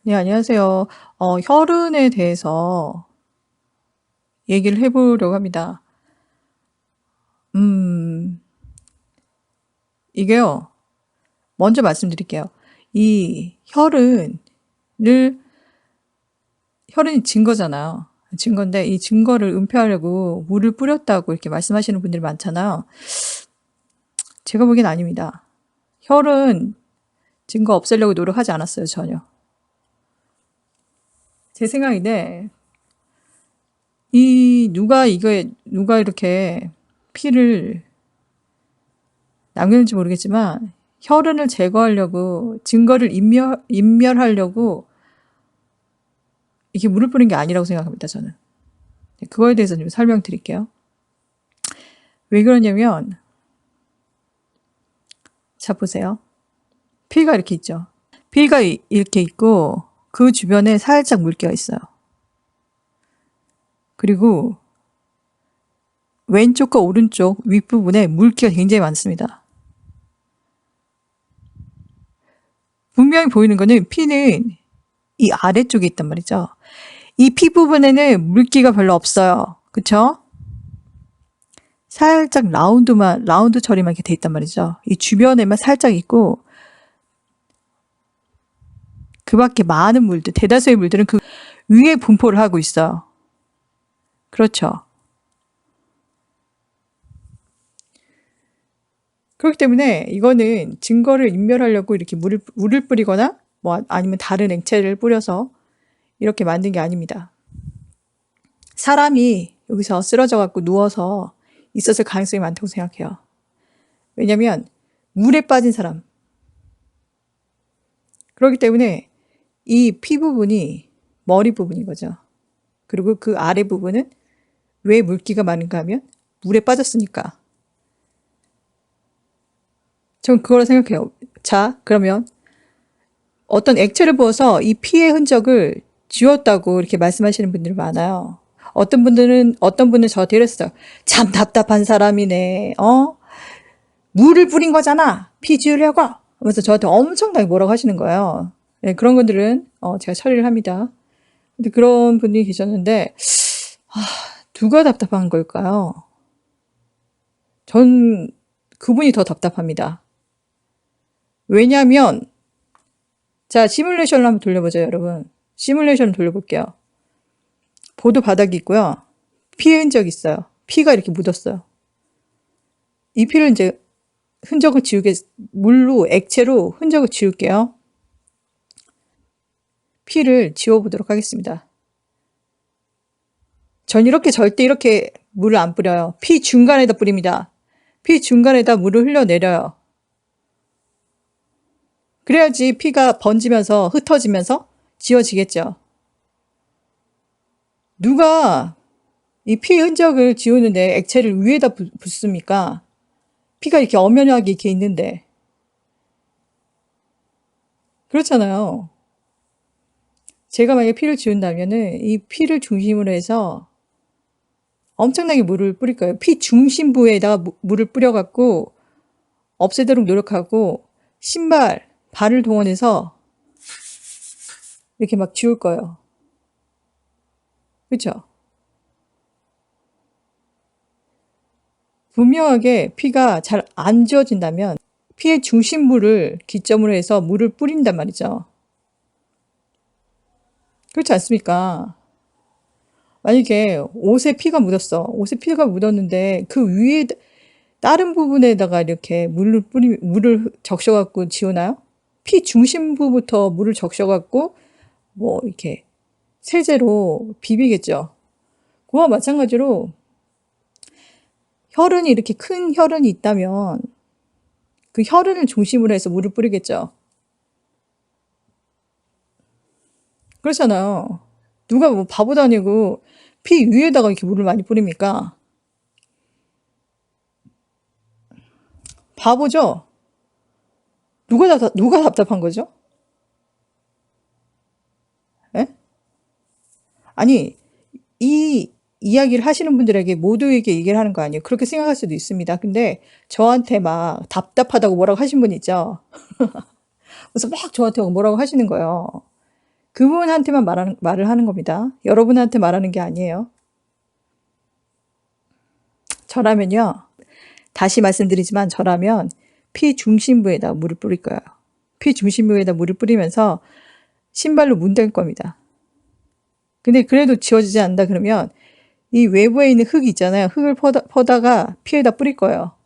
네, 안녕하세요. 혈흔에 대해서 얘기를 해보려고 합니다. 음, 이게요, 먼저 말씀드릴게요. 이 혈흔이 증거잖아요. 증거인데, 이 증거를 은폐하려고 물을 뿌렸다고 이렇게 말씀하시는 분들이 많잖아요. 제가 보기엔 아닙니다. 혈흔 증거 없애려고 노력하지 않았어요, 전혀. 제 생각인데, 누가 이렇게 피를 남겼는지 모르겠지만 혈흔을 제거하려고 증거를 인멸하려고 이렇게 물을 뿌린 게 아니라고 생각합니다. 저는 그거에 대해서 좀 설명드릴게요. 왜 그러냐면 자 보세요. 피가 이렇게 있죠. 피가 이렇게 있고 그 주변에 살짝 물기가 있어요. 그리고 왼쪽과 오른쪽 윗부분에 물기가 굉장히 많습니다. 분명히 보이는 거는 피는 이 아래쪽에 있단 말이죠. 이 피 부분에는 물기가 별로 없어요. 그쵸? 살짝 라운드 처리만 이렇게 돼 있단 말이죠. 이 주변에만 살짝 있고, 그 밖에 많은 물들, 대다수의 물들은 그 위에 분포를 하고 있어요. 그렇죠. 그렇기 때문에 이거는 증거를 인멸하려고 이렇게 물을 뿌리거나, 뭐 아니면 다른 액체를 뿌려서 이렇게 만든 게 아닙니다. 사람이 여기서 쓰러져 갖고 누워서 있었을 가능성이 많다고 생각해요. 왜냐면 물에 빠진 사람. 그렇기 때문에 이 피 부분이 머리 부분인 거죠. 그리고 그 아래 부분은 왜 물기가 많은가 하면 물에 빠졌으니까. 전 그거라 생각해요. 자, 그러면 어떤 액체를 부어서 이 피의 흔적을 지웠다고 이렇게 말씀하시는 분들이 많아요. 어떤 분은 저한테 이랬어요. 참 답답한 사람이네. 물을 뿌린 거잖아. 피 지우려고. 그래서 저한테 엄청나게 뭐라고 하시는 거예요. 네, 그런 분들은 제가 처리를 합니다. 근데 그런 분이 계셨는데 누가 답답한 걸까요? 전 그분이 더 답답합니다. 왜냐하면 자, 시뮬레이션을 한번 돌려보죠, 여러분. 시뮬레이션 돌려볼게요. 보도 바닥이 있고요. 피의 흔적이 있어요. 피가 이렇게 묻었어요. 이 피를 이제 물로, 액체로 흔적을 지울게요. 피를 지워보도록 하겠습니다. 전 절대 이렇게 물을 안 뿌려요. 피 중간에다 뿌립니다. 피 중간에다 물을 흘려내려요. 그래야지 피가 번지면서 흩어지면서 지워지겠죠. 누가 이 피 흔적을 지우는데 액체를 위에다 붓습니까? 피가 이렇게 엄연하게 이렇게 있는데. 그렇잖아요. 제가 만약에 피를 지운다면은 이 피를 중심으로 해서 엄청나게 물을 뿌릴 거예요. 피 중심부에다가 물을 뿌려갖고 없애도록 노력하고 발을 동원해서 이렇게 막 지울 거예요. 그렇죠? 분명하게 피가 잘 안 지워진다면 피의 중심부를 기점으로 해서 물을 뿌린단 말이죠. 그렇지 않습니까? 만약에 옷에 피가 묻었어. 옷에 피가 묻었는데 그 위에 다른 부분에다가 이렇게 물을 적셔갖고 지우나요? 피 중심부부터 물을 적셔갖고 뭐 이렇게 세제로 비비겠죠. 그와 마찬가지로 이렇게 큰 혈흔이 있다면 그 혈흔을 중심으로 해서 물을 뿌리겠죠. 그렇잖아요. 누가 뭐 바보도 아니고 피 위에다가 이렇게 물을 많이 뿌립니까? 바보죠? 누가 답답한 거죠? 예? 아니, 이 이야기를 하시는 분들에게 모두에게 얘기를 하는 거 아니에요. 그렇게 생각할 수도 있습니다. 근데 저한테 막 답답하다고 뭐라고 하신 분 있죠? 그래서 막 저한테 뭐라고 하시는 거예요. 그분한테만 말을 하는 겁니다. 여러분한테 말하는 게 아니에요. 저라면요. 다시 말씀드리지만 저라면 피 중심부에다 물을 뿌릴 거예요. 피 중심부에다 물을 뿌리면서 신발로 문댈 겁니다. 근데 그래도 지워지지 않는다 그러면 이 외부에 있는 흙 있잖아요. 흙을 퍼다가 피에다 뿌릴 거예요.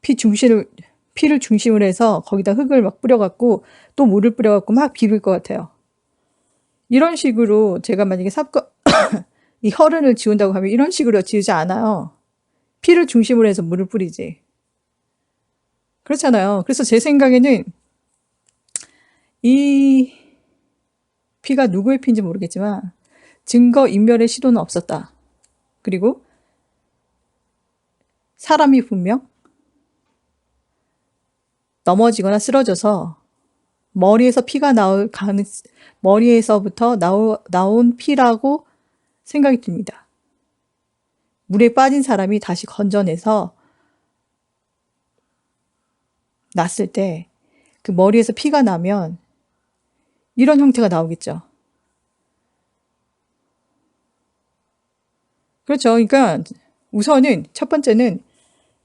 피를 중심으로 해서 거기다 흙을 막 뿌려갖고 또 물을 뿌려갖고 막 비빌 것 같아요. 이런 식으로 제가 만약에 이 혈흔을 지운다고 하면 이런 식으로 지우지 않아요. 피를 중심으로 해서 물을 뿌리지. 그렇잖아요. 그래서 제 생각에는 이 피가 누구의 피인지 모르겠지만 증거 인멸의 시도는 없었다. 그리고 사람이 분명 넘어지거나 쓰러져서 머리에서부터 나온 피라고 생각이 듭니다. 물에 빠진 사람이 다시 건져내서 났을 때 그 머리에서 피가 나면 이런 형태가 나오겠죠. 그렇죠. 그러니까 우선은 첫 번째는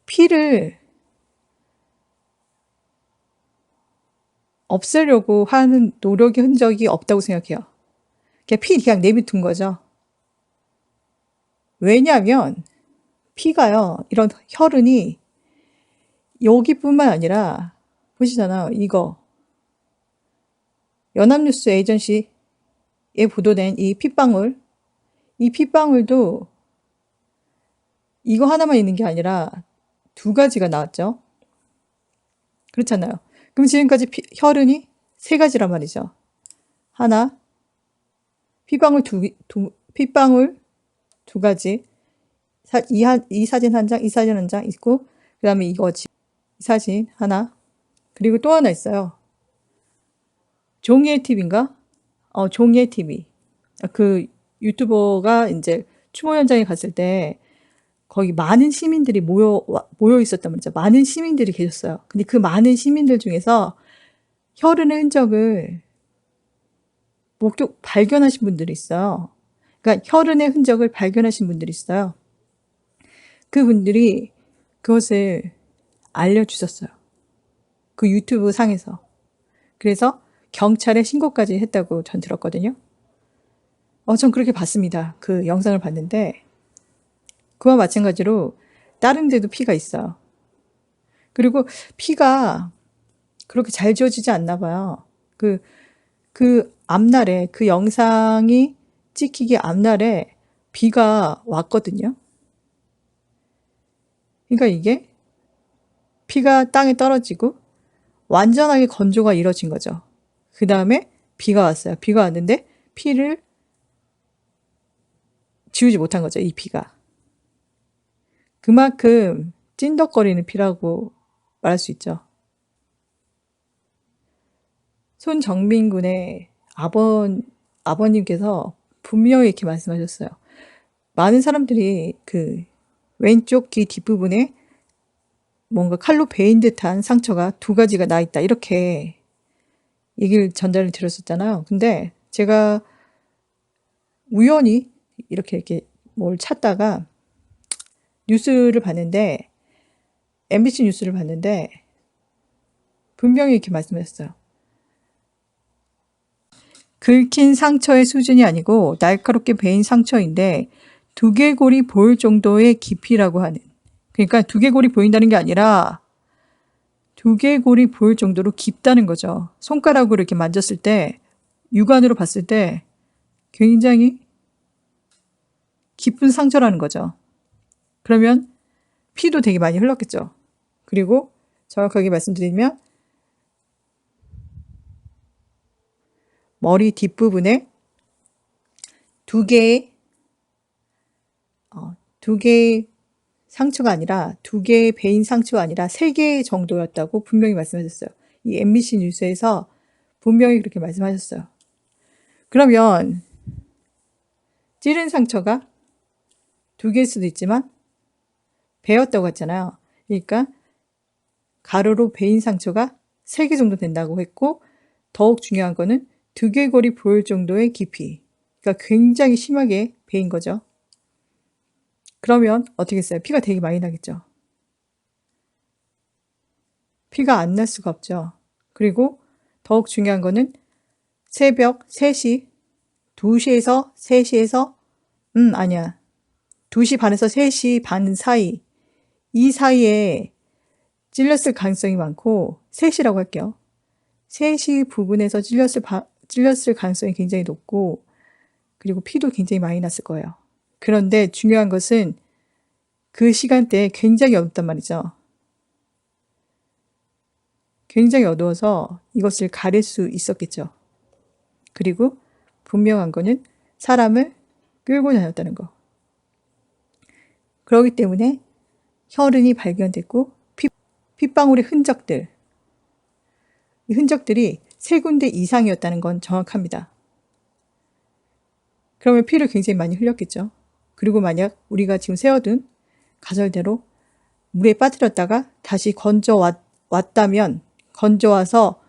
피를 없애려고 하는 노력의 흔적이 없다고 생각해요. 그냥 내비둔 거죠. 왜냐하면 피가요, 이런 혈흔이 여기뿐만 아니라 보시잖아요. 이거 연합뉴스 에이전시에 보도된 이 핏방울도 이거 하나만 있는 게 아니라 두 가지가 나왔죠. 그렇잖아요. 그럼 지금까지 혈흔이 세 가지란 말이죠. 하나, 핏방울 두 가지. 이 사진 한 장, 이 사진 한 장 있고, 그 다음에 이 사진 하나. 그리고 또 하나 있어요. 종이의 TV인가? 종이의 TV. 그 유튜버가 이제 추모 현장에 갔을 때 거기 많은 시민들이 모여 있었단 말이죠. 많은 시민들이 계셨어요. 근데 그 많은 시민들 중에서 혈흔의 흔적을 발견하신 분들이 있어요. 그러니까 혈흔의 흔적을 발견하신 분들이 있어요. 그분들이 그것을 알려주셨어요. 그 유튜브 상에서. 그래서 경찰에 신고까지 했다고 전 들었거든요. 전 그렇게 봤습니다. 그 영상을 봤는데 그와 마찬가지로 다른 데도 피가 있어요. 그리고 피가 그렇게 잘 지워지지 않나 봐요. 그 앞날에, 그 영상이 찍히기 앞날에 비가 왔거든요. 그러니까 이게 피가 땅에 떨어지고 완전하게 건조가 이루어진 거죠. 그 다음에 비가 왔어요. 비가 왔는데 피를 지우지 못한 거죠. 이 피가. 그만큼 찐덕거리는 피라고 말할 수 있죠. 손정민 군의 아버님께서 분명히 이렇게 말씀하셨어요. 많은 사람들이 그 왼쪽 귀 뒷부분에 뭔가 칼로 베인 듯한 상처가 두 가지가 나 있다. 이렇게 얘기를 전달을 드렸었잖아요. 근데 제가 우연히 이렇게 뭘 찾다가 뉴스를 봤는데, MBC 뉴스를 봤는데 분명히 이렇게 말씀하셨어요. 긁힌 상처의 수준이 아니고 날카롭게 베인 상처인데 두개골이 보일 정도의 깊이라고 하는. 그러니까 두개골이 보인다는 게 아니라 두개골이 보일 정도로 깊다는 거죠. 손가락으로 이렇게 만졌을 때, 육안으로 봤을 때 굉장히 깊은 상처라는 거죠. 그러면 피도 되게 많이 흘렀겠죠. 그리고 정확하게 말씀드리면 머리 뒷부분에 두 개의 상처가 아니라, 두 개의 베인 상처가 아니라 세 개 정도였다고 분명히 말씀하셨어요. 이 MBC 뉴스에서 분명히 그렇게 말씀하셨어요. 그러면 찌른 상처가 두 개일 수도 있지만 베었다고 했잖아요. 그러니까 가로로 베인 상처가 세 개 정도 된다고 했고, 더욱 중요한 거는 두개골이 보일 정도의 깊이. 그러니까 굉장히 심하게 베인 거죠. 그러면 어떻겠어요? 피가 되게 많이 나겠죠. 피가 안 날 수가 없죠. 그리고 더욱 중요한 거는 새벽 3시, 2시에서 3시에서 아니야. 2시 반에서 3시 반 사이. 이 사이에 찔렸을 가능성이 많고 3시라고 할게요. 3시 부근에서 찔렸을 가능성이 굉장히 높고 그리고 피도 굉장히 많이 났을 거예요. 그런데 중요한 것은 그 시간대에 굉장히 어둡단 말이죠. 굉장히 어두워서 이것을 가릴 수 있었겠죠. 그리고 분명한 거는 사람을 끌고 다녔다는 거. 그렇기 때문에 혈흔이 발견됐고 핏방울의 흔적들, 이 흔적들이 3군데 이상이었다는 건 정확합니다. 그러면 피를 굉장히 많이 흘렸겠죠. 그리고 만약 우리가 지금 세워둔 가설대로 물에 빠뜨렸다가 다시 건져왔다면, 건져와서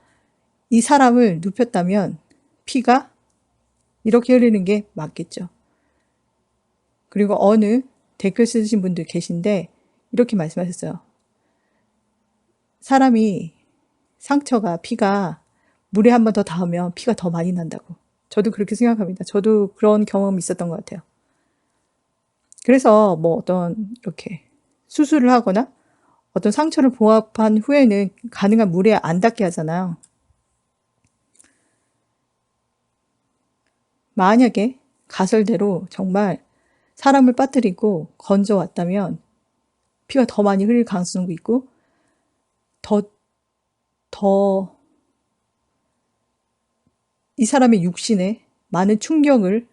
이 사람을 눕혔다면 피가 이렇게 흐르는 게 맞겠죠. 그리고 어느 댓글 쓰신 분들 계신데 이렇게 말씀하셨어요. 사람이 상처가 피가 물에 한 번 더 닿으면 피가 더 많이 난다고. 저도 그렇게 생각합니다. 저도 그런 경험이 있었던 것 같아요. 그래서 뭐 어떤 이렇게 수술을 하거나 어떤 상처를 봉합한 후에는 가능한 물에 안 닿게 하잖아요. 만약에 가설대로 정말 사람을 빠뜨리고 건져왔다면 피가 더 많이 흘릴 가능성도 있고 더 이 사람의 육신에 많은 충격을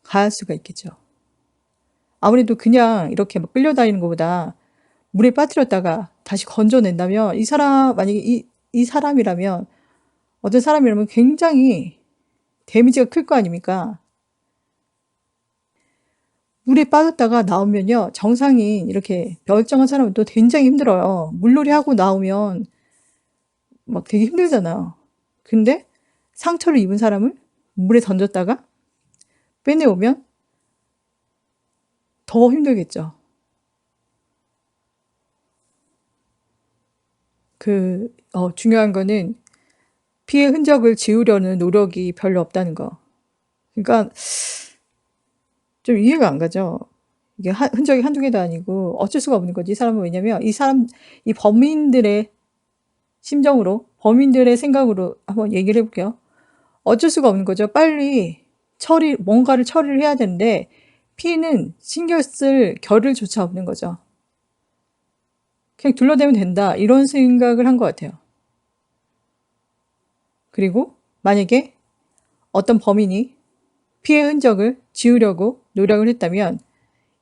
가할 수가 있겠죠. 아무래도 그냥 이렇게 막 끌려다니는 것보다 물에 빠뜨렸다가 다시 건져낸다면 이 사람, 만약에 이 사람이라면, 어떤 사람이라면 굉장히 데미지가 클 거 아닙니까? 물에 빠졌다가 나오면요, 정상인 이렇게 멀쩡한 사람은 또 굉장히 힘들어요. 물놀이 하고 나오면 막 되게 힘들잖아요. 근데 상처를 입은 사람을 물에 던졌다가 빼내오면 더 힘들겠죠. 중요한 거는 피해 흔적을 지우려는 노력이 별로 없다는 거. 그러니까 좀 이해가 안 가죠. 이게 흔적이 한두 개도 아니고 어쩔 수가 없는 거지. 이 사람은 왜냐면 이 범인들의 심정으로, 범인들의 생각으로 한번 얘기를 해볼게요. 어쩔 수가 없는 거죠. 빨리 뭔가를 처리를 해야 되는데 피해는 신경 쓸 겨를조차 없는 거죠. 그냥 둘러대면 된다. 이런 생각을 한 것 같아요. 그리고 만약에 어떤 범인이 피해 흔적을 지우려고 노력을 했다면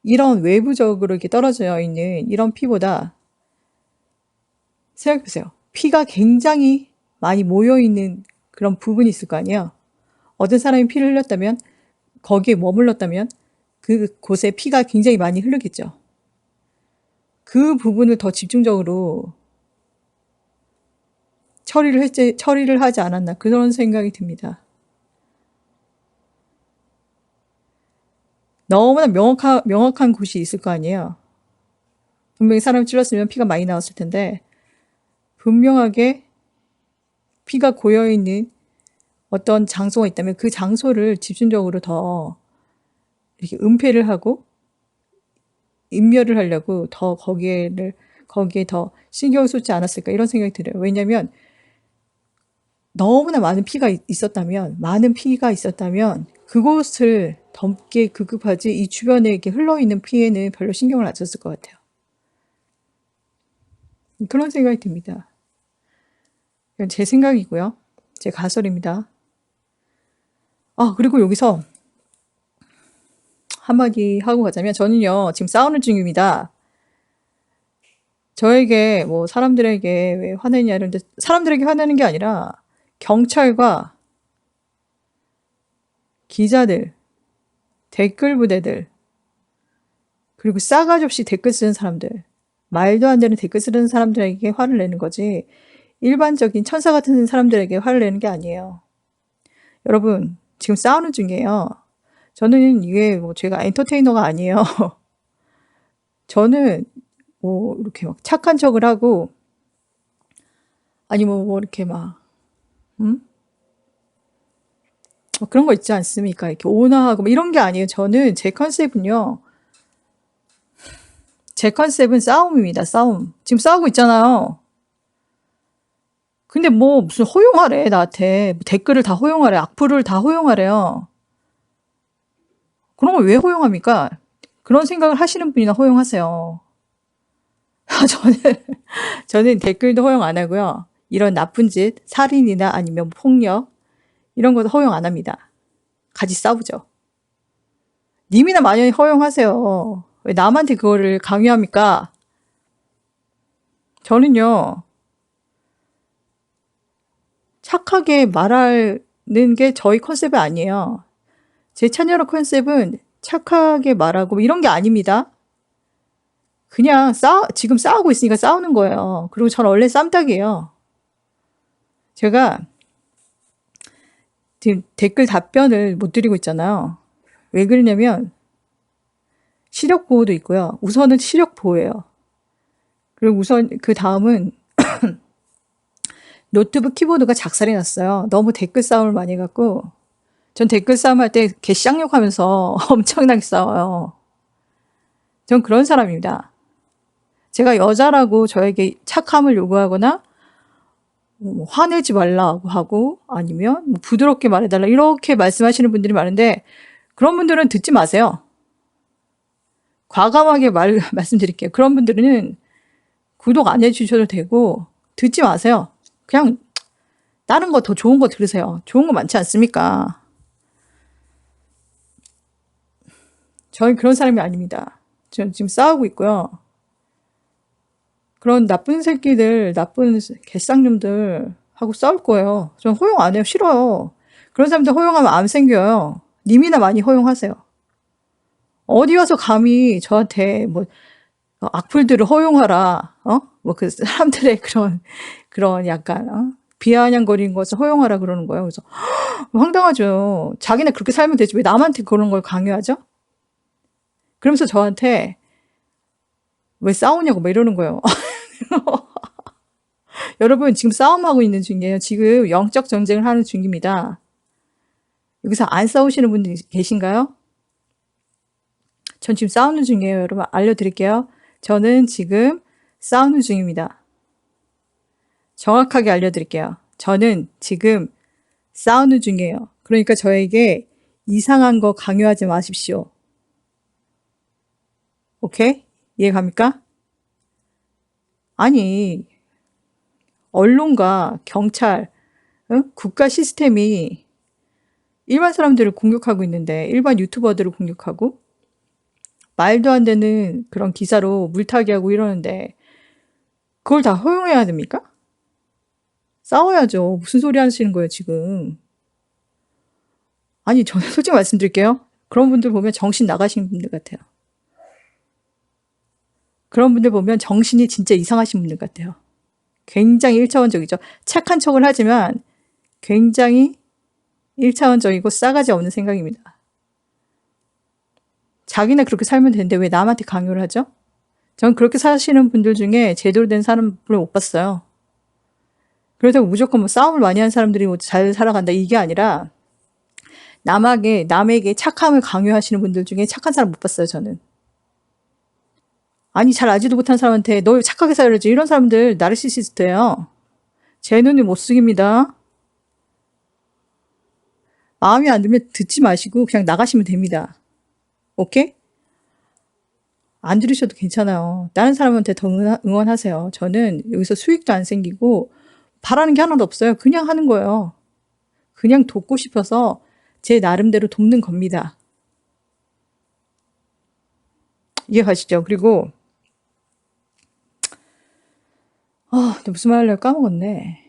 이런 외부적으로 이렇게 떨어져 있는 이런 피보다 생각해보세요. 피가 굉장히 많이 모여있는 그런 부분이 있을 거 아니에요. 어떤 사람이 피를 흘렸다면, 거기에 머물렀다면 그곳에 피가 굉장히 많이 흐르겠죠. 그 부분을 더 집중적으로 처리를 하지 않았나, 그런 생각이 듭니다. 너무나 명확한 곳이 있을 거 아니에요. 분명히 사람을 찔렀으면 피가 많이 나왔을 텐데 분명하게 피가 고여있는 어떤 장소가 있다면 그 장소를 집중적으로 더 이렇게 은폐를 하고 인멸을 하려고 더 거기에 더 신경을 쏟지 않았을까, 이런 생각이 들어요. 왜냐하면 너무나 많은 피가 있었다면 그곳을 덮게 급급하지 이 주변에 이렇게 흘러있는 피해는 별로 신경을 안 썼을 것 같아요. 그런 생각이 듭니다. 이건 제 생각이고요. 제 가설입니다. 그리고 여기서 한마디 하고 가자면, 저는요 지금 싸우는 중입니다. 저에게 뭐 사람들에게 왜 화내냐 이런데, 사람들에게 화내는 게 아니라 경찰과 기자들, 댓글 부대들, 그리고 싸가지 없이 댓글 쓰는 사람들, 말도 안 되는 댓글 쓰는 사람들에게 화를 내는 거지, 일반적인 천사 같은 사람들에게 화를 내는 게 아니에요. 여러분, 지금 싸우는 중이에요. 저는 이게 뭐 제가 엔터테이너가 아니에요. 저는 뭐 이렇게 막 착한 척을 하고, 아니 뭐 이렇게 막, 뭐 그런 거 있지 않습니까? 이렇게 온화하고 뭐 이런 게 아니에요. 저는 제 컨셉은요. 제 컨셉은 싸움입니다. 싸움. 지금 싸우고 있잖아요. 근데 뭐 무슨 허용하래 나한테. 뭐 댓글을 다 허용하래. 악플을 다 허용하래요. 그런 걸 왜 허용합니까? 그런 생각을 하시는 분이나 허용하세요. 저는 댓글도 허용 안 하고요. 이런 나쁜 짓, 살인이나 아니면 폭력 이런 것도 허용 안 합니다. 같이 싸우죠. 님이나 만연히 허용하세요. 왜 남한테 그거를 강요합니까? 저는요. 착하게 말하는 게 저희 컨셉이 아니에요. 제 채널의 컨셉은 착하게 말하고 이런 게 아닙니다. 그냥 지금 싸우고 있으니까 싸우는 거예요. 그리고 저는 원래 쌈딱이에요. 제가 지금 댓글 답변을 못 드리고 있잖아요. 왜 그러냐면 시력 보호도 있고요. 우선은 시력 보호예요. 그리고 우선 그 다음은 노트북 키보드가 작살이 났어요. 너무 댓글 싸움을 많이 해갖고 전 댓글 싸움 할 때 개쌍욕하면서 엄청나게 싸워요. 전 그런 사람입니다. 제가 여자라고 저에게 착함을 요구하거나 화내지 말라고 하고 아니면 뭐 부드럽게 말해달라 이렇게 말씀하시는 분들이 많은데 그런 분들은 듣지 마세요. 과감하게 말씀드릴게요. 그런 분들은 구독 안 해주셔도 되고 듣지 마세요. 그냥 다른 거 더 좋은 거 들으세요. 좋은 거 많지 않습니까? 저는 그런 사람이 아닙니다. 저는 지금 싸우고 있고요. 그런 나쁜 새끼들, 나쁜 개쌍놈들 하고 싸울 거예요. 전 허용 안 해요. 싫어요. 그런 사람들 허용하면 안 생겨요. 님이나 많이 허용하세요. 어디 와서 감히 저한테 뭐 악플들을 허용하라, 뭐 그 사람들의 그런 약간, 비아냥거리는 것을 허용하라 그러는 거예요. 그래서 황당하죠. 자기네 그렇게 살면 되지 왜 남한테 그런 걸 강요하죠? 그러면서 저한테 왜 싸우냐고 막 이러는 거예요. 여러분 지금 싸움하고 있는 중이에요. 지금 영적 전쟁을 하는 중입니다. 여기서 안 싸우시는 분들 계신가요? 전 지금 싸우는 중이에요. 여러분 알려드릴게요. 저는 지금 싸우는 중입니다. 정확하게 알려드릴게요. 저는 지금 싸우는 중이에요. 그러니까 저에게 이상한 거 강요하지 마십시오. 오케이? 이해 갑니까? 아니 언론과 경찰, 국가 시스템이 일반 사람들을 공격하고 있는데 일반 유튜버들을 공격하고 말도 안 되는 그런 기사로 물타기 하고 이러는데 그걸 다 허용해야 됩니까? 싸워야죠. 무슨 소리 하시는 거예요 지금. 아니 저는 솔직히 말씀드릴게요. 그런 분들 보면 정신 나가신 분들 같아요. 그런 분들 보면 정신이 진짜 이상하신 분들 같아요. 굉장히 1차원적이죠. 착한 척을 하지만 굉장히 1차원적이고 싸가지 없는 생각입니다. 자기네 그렇게 살면 되는데 왜 남한테 강요를 하죠? 전 그렇게 사시는 분들 중에 제대로 된 사람을 못 봤어요. 그래서 무조건 뭐 싸움을 많이 한 사람들이 뭐 잘 살아간다 이게 아니라 남에게 착함을 강요하시는 분들 중에 착한 사람 못 봤어요, 저는. 아니 잘 알지도 못한 사람한테 너 착하게 살아야지 이런 사람들 나르시시스트예요. 제 눈이 못 숙입니다. 마음에 안 들면 듣지 마시고 그냥 나가시면 됩니다. 오케이? 안 들으셔도 괜찮아요. 다른 사람한테 더 응원하세요. 저는 여기서 수익도 안 생기고 바라는 게 하나도 없어요. 그냥 하는 거예요. 그냥 돕고 싶어서 제 나름대로 돕는 겁니다. 이해 가시죠? 그리고 무슨 말 하려고 까먹었네.